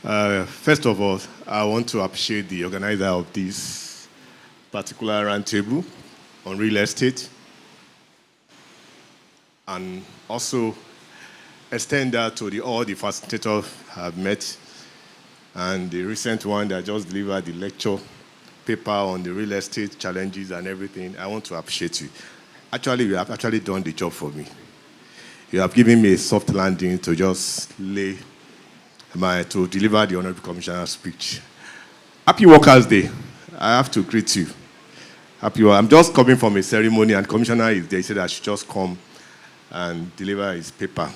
First of all, I want to appreciate the organizer of this particular roundtable on real estate and also extend that to all the facilitators I've met and the recent one that just delivered the lecture paper on the real estate challenges and everything. I want to appreciate you. Actually, you have actually done the job for me. You have given me a soft landing to just to deliver the Honorable Commissioner's speech. Happy Workers' Day. I have to greet you. I'm just coming from a ceremony and Commissioner is there. He said I should just come and deliver his paper.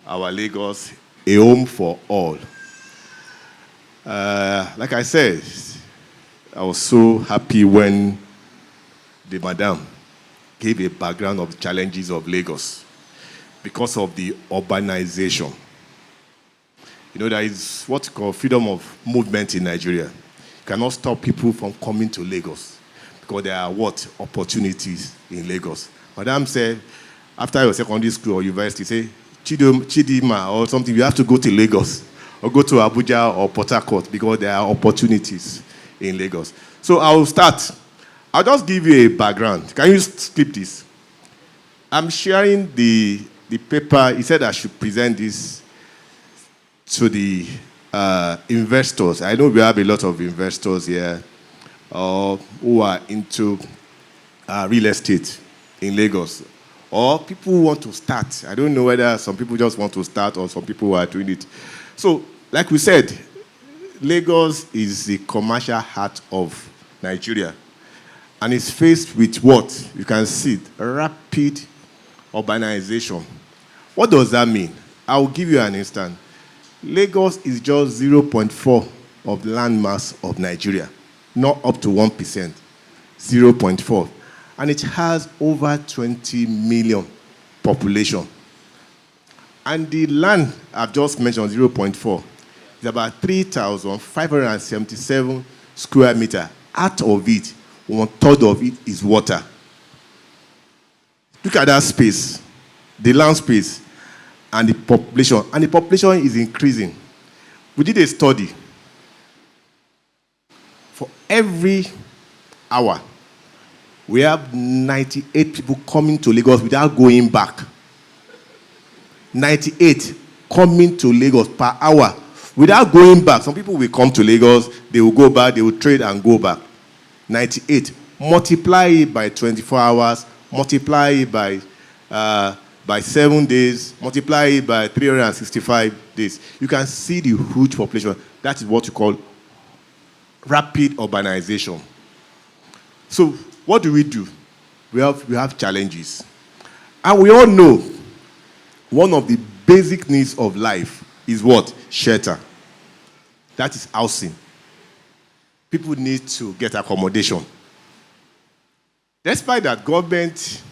Our Lagos, a home for all. Like I said, I was so happy when the madam gave a background of the challenges of Lagos because of the urbanization. You know, there is what we call freedom of movement in Nigeria. You cannot stop people from coming to Lagos because there are opportunities in Lagos. Madam said, after your secondary school or university, say, Chidima or something, you have to go to Lagos or go to Abuja or Port Harcourt because there are opportunities in Lagos. So I will start. I'll just give you a background. Can you skip this? I'm sharing the paper. He said I should present this to the investors. I know we have a lot of investors here who are into real estate in Lagos. Or people who want to start. I don't know whether some people just want to start or some people who are doing it. So, like we said, Lagos is the commercial heart of Nigeria. And it's faced with what? You can see it, rapid urbanization. What does that mean? I'll give you an instance. Lagos is just 0.4 of the land mass of Nigeria, not up to 1%, 0.4. And it has over 20 million population. And the land I've just mentioned, 0.4, is about 3,577 square meters. Out of it, 1/3 of it is water. Look at that space, the land space, and the population. And the population is increasing. We did a study. For every hour, we have 98 people coming to Lagos without going back. 98 coming to Lagos per hour without going back. Some people will come to Lagos, they will go back, they will trade and go back. 98. Multiply it by 24 hours, multiply it by 7 days, multiply it by 365 days. You can see the huge population. That is what you call rapid urbanization. So, what do? We have challenges. And we all know one of the basic needs of life is what? Shelter. That is housing. People need to get accommodation. Despite that, government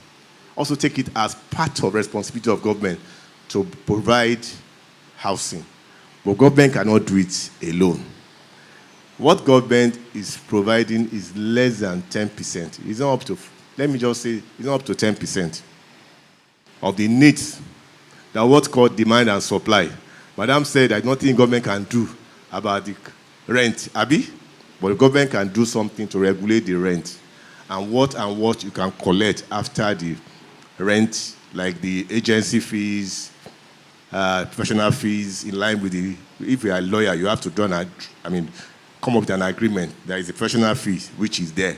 also take it as part of responsibility of government to provide housing. But government cannot do it alone. What government is providing is less than 10%. It's not up to, let me just say, it's not up to 10% of the needs that are what's called demand and supply. Madam said that nothing government can do about the rent, Abi, but the government can do something to regulate the rent and what you can collect after the rent, like the agency fees, professional fees, in line with the, if you are a lawyer, you have to come up with an agreement. There is a professional fee, which is there.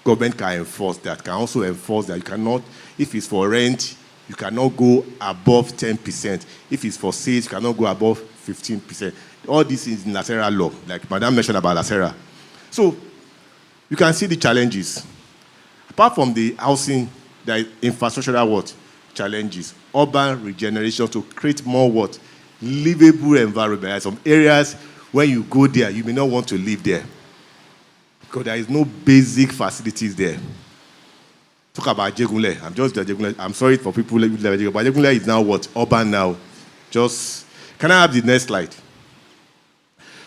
Government can enforce that, can also enforce that. You cannot, if it's for rent, you cannot go above 10%. If it's for sales, you cannot go above 15%. All this is in Nasera law, like Madam mentioned about Nasera. So, you can see the challenges. Apart from the housing, there is infrastructural challenges. Urban regeneration to create more livable environment. There are some areas when you go there, you may not want to live there because there is no basic facilities there. Talk about Jegunle. I'm sorry for people who live there, but Jegunle is now urban now. Can I have the next slide?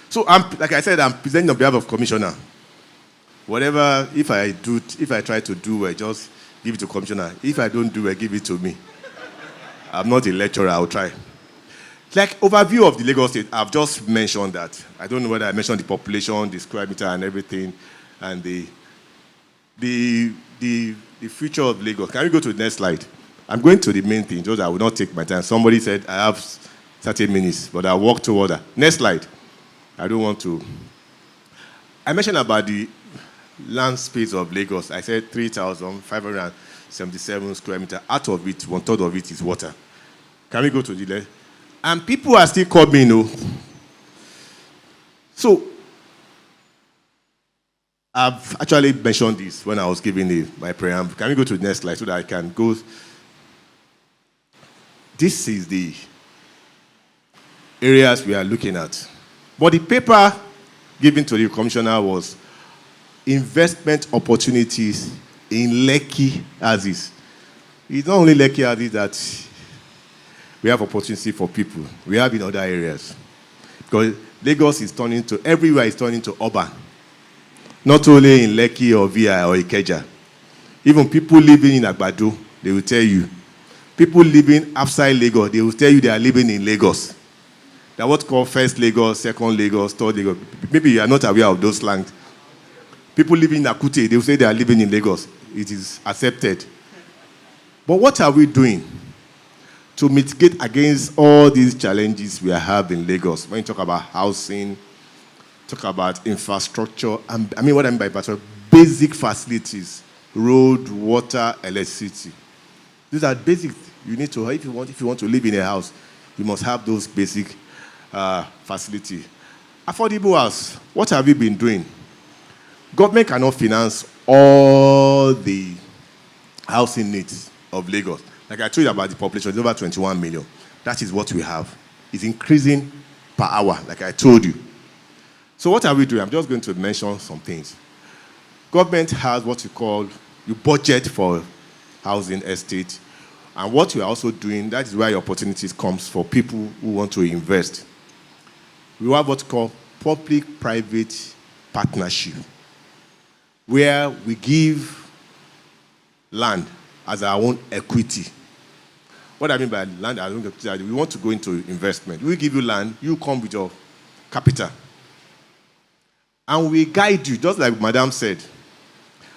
So, like I said, I'm presenting on behalf of Commissioner. Whatever, if I try to do well, just give it to Commissioner. If I don't do well, give it to me. I'm not a lecturer, I'll try. Like overview of the Lagos State, I've just mentioned that. I don't know whether I mentioned the population, the square meter, and everything, and the future of Lagos. Can we go to the next slide? I'm going to the main thing, just I will not take my time. Somebody said I have 30 minutes, but I'll walk toward that. Next slide. I don't want to. I mentioned about the land space of Lagos. I said 3,577 square meters. Out of it, 1/3 of it is water. Can we go to the left? And people are still coming, So, I've actually mentioned this when I was giving my preamble. Can we go to the next slide so that I can go? This is the areas we are looking at. But the paper given to the commissioner was investment opportunities in Lekki as is. It's not only Lekki as is that we have opportunity for people. We have in other areas. Because Lagos is turning to, everywhere is turning to urban. Not only in Lekki or VI or Ikeja. Even people living in Agbado, they will tell you. People living outside Lagos, they will tell you they are living in Lagos. They're what's called first Lagos, second Lagos, third Lagos. Maybe you are not aware of those slangs. People living in Akute, they will say they are living in Lagos. It is accepted. But what are we doing to mitigate against all these challenges we have in Lagos? When you talk about housing, talk about infrastructure, what I mean by infrastructure, basic facilities, road, water, electricity. These are basic. You need to, if you want to live in a house, you must have those basic facilities. Affordable house, what have you been doing? Government cannot finance all the housing needs of Lagos. Like I told you about the population, it's over 21 million. That is what we have. It's increasing per hour, like I told you. So what are we doing? I'm just going to mention some things. Government has what you call, you budget for housing estate. And what we are also doing, that is where opportunities comes for people who want to invest. We have what's called public-private partnership, where we give land as our own equity. What I mean by land as our own equity, we want to go into investment. We give you land, you come with your capital. And we guide you, just like Madam said.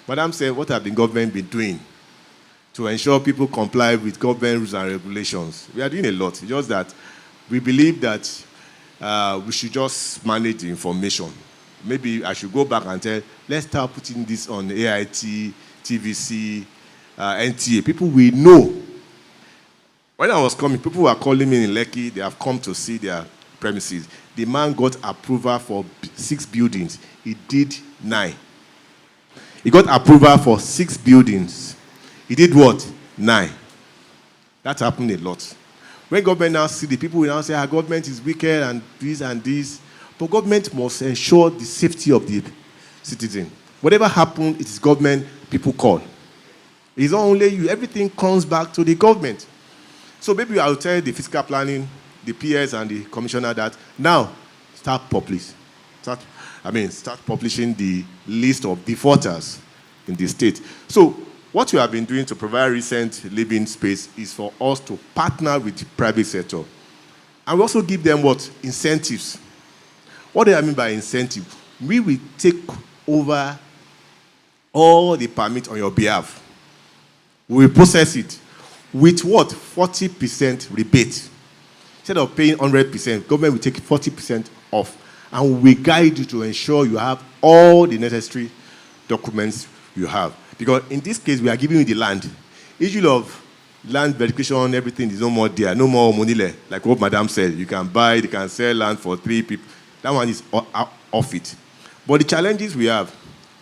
Madam said, what have the government been doing to ensure people comply with government rules and regulations? We are doing a lot. It's just that we believe that we should just manage the information. Maybe I should go back and tell, let's start putting this on AIT, TVC, NTA. People we know. When I was coming, people were calling me in Lekki. They have come to see their premises. The man got approval for 6 buildings. He did 9. He got approval for 6 buildings. He did what? 9. That happened a lot. When government now see the people will now say, government is wicked and this. But government must ensure the safety of the citizen. Whatever happens, it is government people call. It's not only you. Everything comes back to the government. So maybe I'll tell the fiscal planning, the PS and the commissioner that now start publishing the list of defaulters in the state. So what we have been doing to provide recent living space is for us to partner with the private sector. And we also give them what? Incentives. What do I mean by incentive? We will take over all the permits on your behalf. We will process it with what? 40% rebate. Instead of paying 100%, government will take 40% off. And we guide you to ensure you have all the necessary documents you have. Because in this case, we are giving you the land. Issue of land verification, everything is no more there. No more money, like what Madam said. You can buy, you can sell land for 3 people. That one is off it. But the challenges we have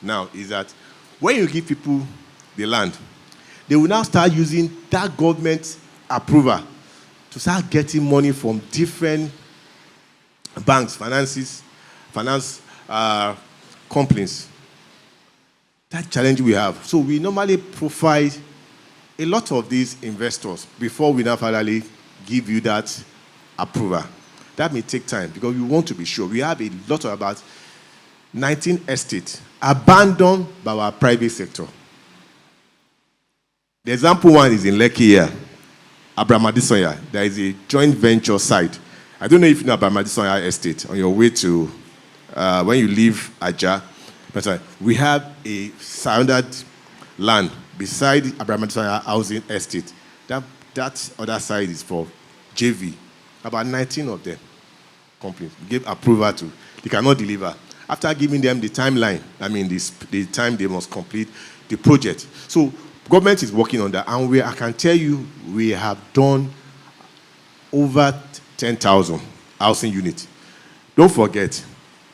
now is that when you give people the land, they will now start using that government approval to start getting money from different banks, finance companies. That challenge we have. So we normally provide a lot of these investors before we now finally give you that approval. That may take time because we want to be sure. We have a lot of about 19 estates abandoned by our private sector. The example one is in Lekki here, Abraham Adesanya. There is a joint venture site. I don't know if you know about Madison Estate on your way to, when you leave Aja. But we have a surrounded land beside Abraham Madison Housing Estate. That other side is for JV. About 19 of them companies gave approval to. They cannot deliver. After giving them the timeline, the time they must complete the project. So government is working on that. And I can tell you, we have done over 10,000 housing units. Don't forget,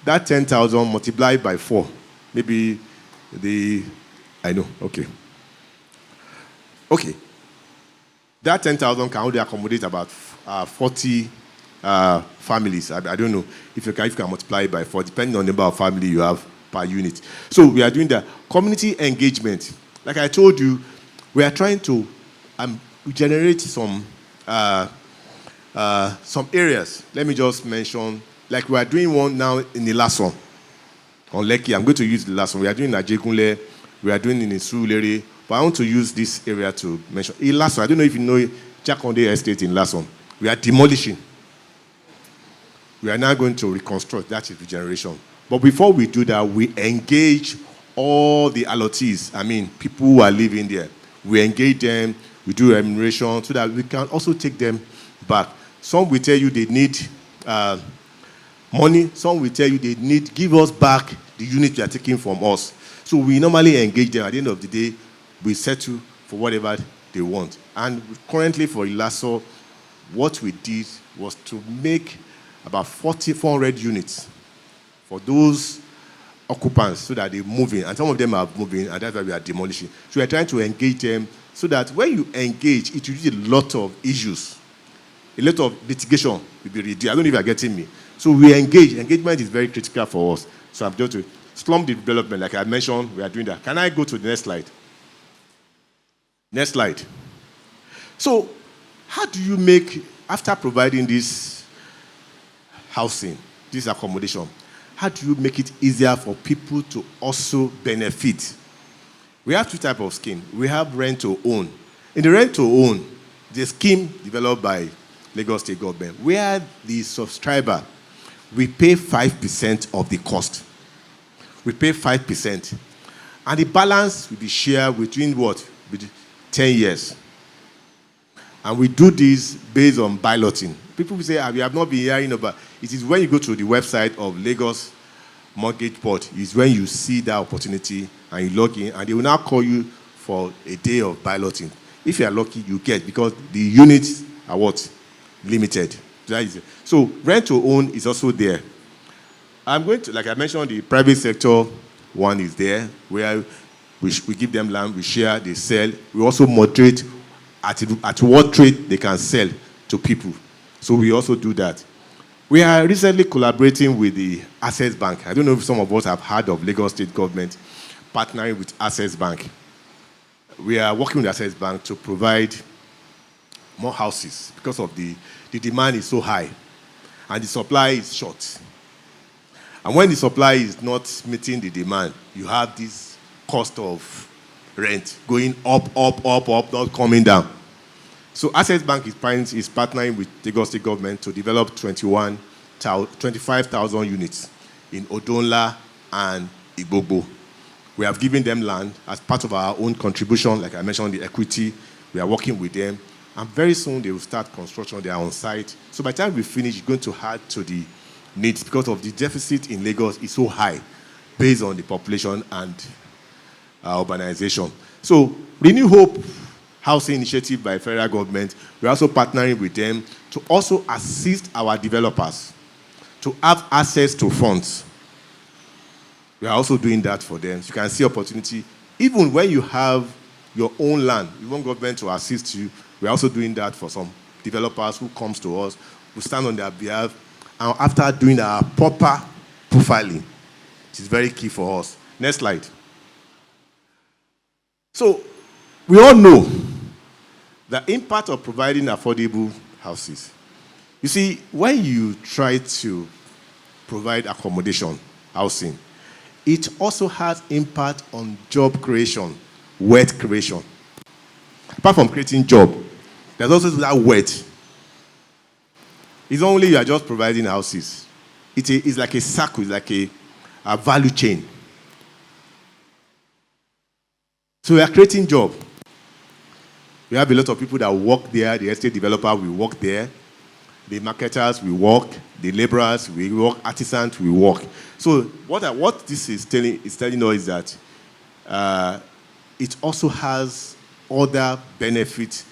that 10,000 multiplied by 4, maybe I know, okay. Okay. That 10,000 can only accommodate about 40 families. I don't know if you can multiply it by 4, depending on the number of family you have per unit. So we are doing that. Community engagement. Like I told you, we are trying to generate some areas. Let me just mention, like we are doing one now in the last one, on Lekki. I'm going to use the last one. We are doing in Ajegunle, we are doing in Surulere, but I want to use this area to mention. In last one, I don't know if you know Jakonde Estate in last one. We are demolishing. We are now going to reconstruct. That is regeneration. But before we do that, we engage all the allottees. People who are living there. We engage them. We do remuneration so that we can also take them back. Some will tell you they need money. Some will tell you they need give us back the unit they are taking from us. So we normally engage them. At the end of the day, we settle for whatever they want. And currently for Ilaso, what we did was to make about 400 units for those occupants so that they move in. And some of them are moving, and that's why we are demolishing. So we are trying to engage them so that when you engage, it will use a lot of issues. A lot of litigation will be reduced. I don't know if you are getting me. So we engage. Engagement is very critical for us. So I'm going to slum development, like I mentioned, we are doing that. Can I go to the next slide? Next slide. So how do you make, after providing this housing, this accommodation, how do you make it easier for people to also benefit? We have 2 types of scheme. We have rent to own. In the rent to own, the scheme developed by Lagos State government, where the subscriber, we pay 5% of the cost. We pay 5%. And the balance will be shared between what? 10 years. And we do this based on balloting. People will say, we have not been hearing about it. Is when you go to the website of Lagos Mortgage Board, is when you see that opportunity and you log in, and they will now call you for a day of balloting. If you are lucky, you get, because the units are what? Limited. That is it. So rent to own is also there. I'm going to, like I mentioned, the private sector one is there, where we give them land, we share, they sell. We also moderate at what rate they can sell to people. So we also do that. We are recently collaborating with the Access Bank. I don't know if some of us have heard of Lagos State government partnering with Access Bank. We are working with Access Bank to provide more houses because of the demand is so high and the supply is short. And when the supply is not meeting the demand, you have this cost of rent going up, not coming down. So Access Bank is partnering with Lagos State government to develop 25,000 units in Odonla and Igbogbo. We have given them land as part of our own contribution, like I mentioned, the equity. We are working with them. And very soon they will start construction. They are on site. So by the time we finish, it's going to add to the needs because of the deficit in Lagos is so high based on the population and urbanization. So Renew Hope Housing Initiative by federal government, we're also partnering with them to also assist our developers to have access to funds. We are also doing that for them. So you can see opportunity. Even when you have your own land, you want government to assist you, we're also doing that for some developers who comes to us, who stand on their behalf, and after doing our proper profiling, it is very key for us. Next slide. So, we all know the impact of providing affordable houses. You see, when you try to provide accommodation, housing, it also has impact on job creation, wealth creation. Apart from creating job, there's also that wealth. It's not only you are just providing houses. It's like a circle, it's like a value chain. So we are creating job. We have a lot of people that work there. The estate developer will work there. The marketers will work. The laborers will work. Artisans will work. So what this is telling us is that it also has other benefits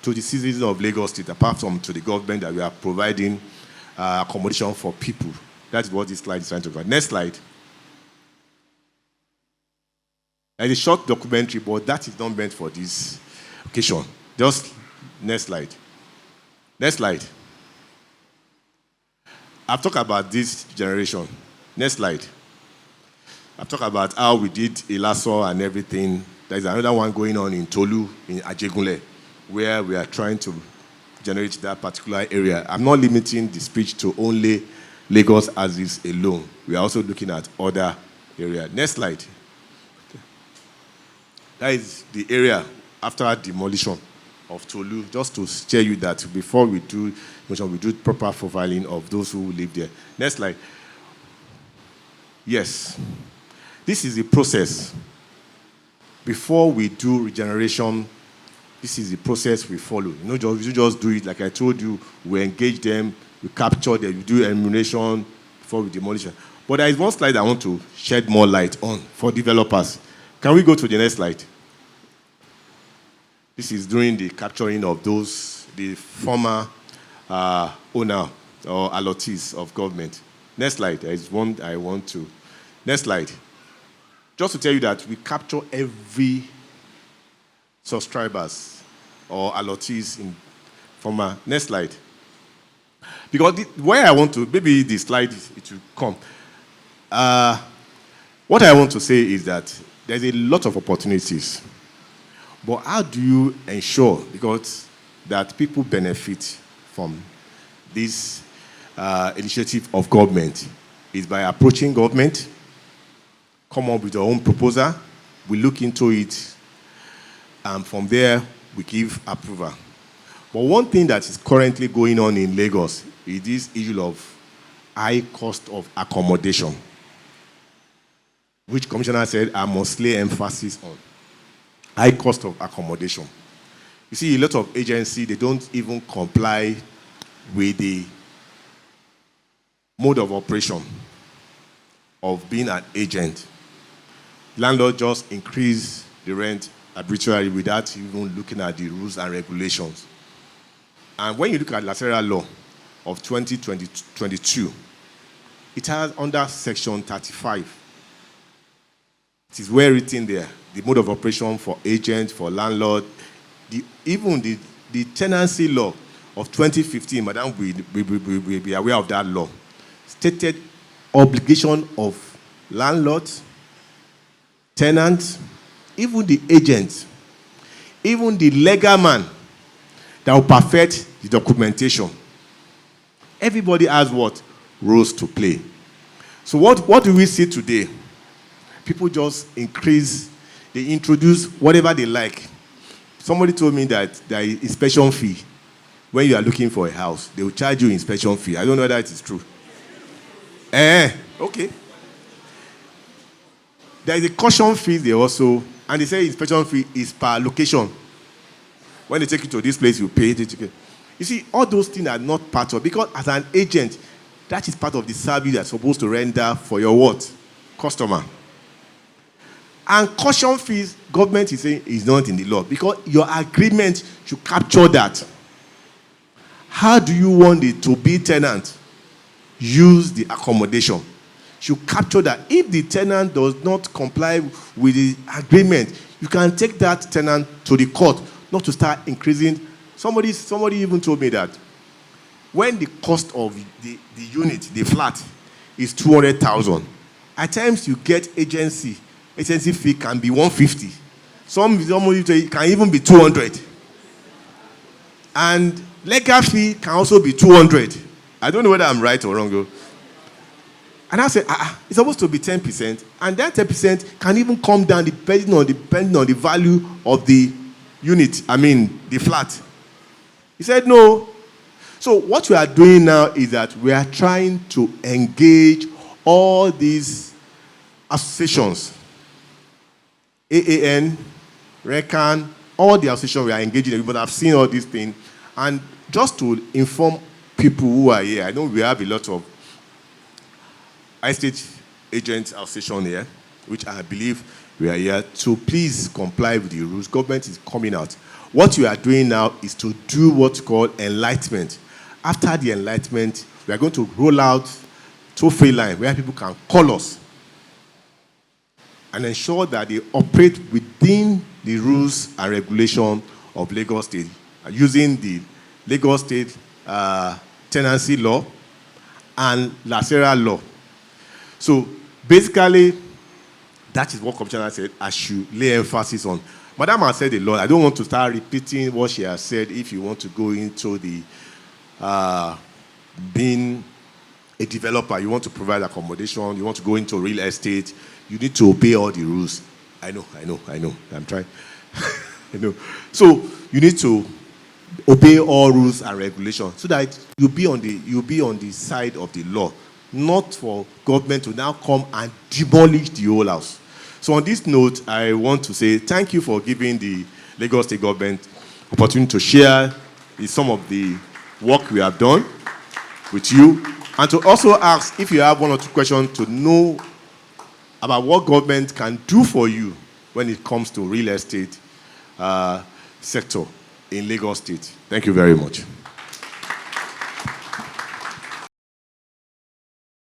to the citizens of Lagos State, apart from to the government, that we are providing accommodation for people. That's what this slide is trying to cover. Next slide. It's a short documentary, but that is not meant for this occasion. Just next slide. Next slide. I've talked about this generation. Next slide. I've talked about how we did Ilaso and everything. There's another one going on in Tolu, in Ajegunle, where we are trying to generate that particular area. I'm not limiting the speech to only Lagos as is alone. We are also looking at other areas. Next slide. That is the area after demolition of Tolu, just to share you that before we do proper profiling of those who live there. Next slide. Yes. This is the process. Before we do regeneration, this is the process we follow. You just do it like I told you. We engage them, we capture them, we do elimination before we demolish them. But there is one slide I want to shed more light on for developers. Can we go to the next slide? This is during the capturing of the former owner or allottees of government. Next slide. There is one I want to. Next slide. Just to tell you that we capture every subscribers or allottees in former. Next slide. Because where I want to, maybe the slide, it will come. What I want to say is that there's a lot of opportunities. But how do you ensure, because that people benefit from this initiative of government? Is by approaching government, come up with your own proposal, we look into it, and from there, we give approval. But one thing that is currently going on in Lagos is this issue of high cost of accommodation, which Commissioner said I must lay emphasis on. High cost of accommodation. You see, a lot of agencies, they don't even comply with the mode of operation of being an agent. Landlord just increase the rent arbitrarily without even looking at the rules and regulations. And when you look at Lateral Law of 2022, it has under Section 35. It is well written there, the mode of operation for agent, for landlord, even the tenancy law of 2015, madam, we be aware of that law, stated obligation of landlords, tenants, even the agents, even the legal man that will perfect the documentation. Everybody has what? Roles to play. So what do we see today? People just increase, they introduce whatever they like. Somebody told me that there is inspection fee. When you are looking for a house, they will charge you inspection fee. I don't know whether it is true. Okay. There is a caution fee there also, and they say inspection fee is per location. When they take you to this place, you pay. You see, all those things are not part of, because as an agent, that is part of the service you're supposed to render for your what? Customer. And caution fees, government is saying is not in the law, because your agreement should capture that. How do you want the to-be tenant use the accommodation? Should capture that. If the tenant does not comply with the agreement, you can take that tenant to the court, not to start increasing. Somebody even told me that when the cost of the unit, the flat, is 200,000, at times you get agency fee can be 150. Somebody can even be 200. And legal fee can also be 200. I don't know whether I'm right or wrong, though. And I said, it's supposed to be 10%, and that 10% can even come down depending on the value of the unit, the flat. He said, no. So what we are doing now is that we are trying to engage all these associations, AAN, RECAN, all the associations we are engaging in, but I've seen all these things. And just to inform people who are here, I know we have a lot of estate agents association here, which I believe we are here to please comply with the rules. Government is coming out. What we are doing now is to do what's called enlightenment. After the enlightenment, we are going to roll out toll-free line where people can call us and ensure that they operate within the rules and regulation of Lagos State, using the Lagos State tenancy law and Lacera law. So basically, that is what Commissioner said I should lay emphasis on. Madam has said a lot. I don't want to start repeating what she has said. If you want to go into the being a developer, you want to provide accommodation, you want to go into real estate, you need to obey all the rules. I know. I'm trying. I know. So you need to obey all rules and regulations so that you'll be on the side of the law, not for government to now come and demolish the whole house. So on this note, I want to say thank you for giving the Lagos State government opportunity to share some of the work we have done with you, and to also ask if you have one or two questions to know about what government can do for you when it comes to real estate sector in Lagos State. Thank you very much.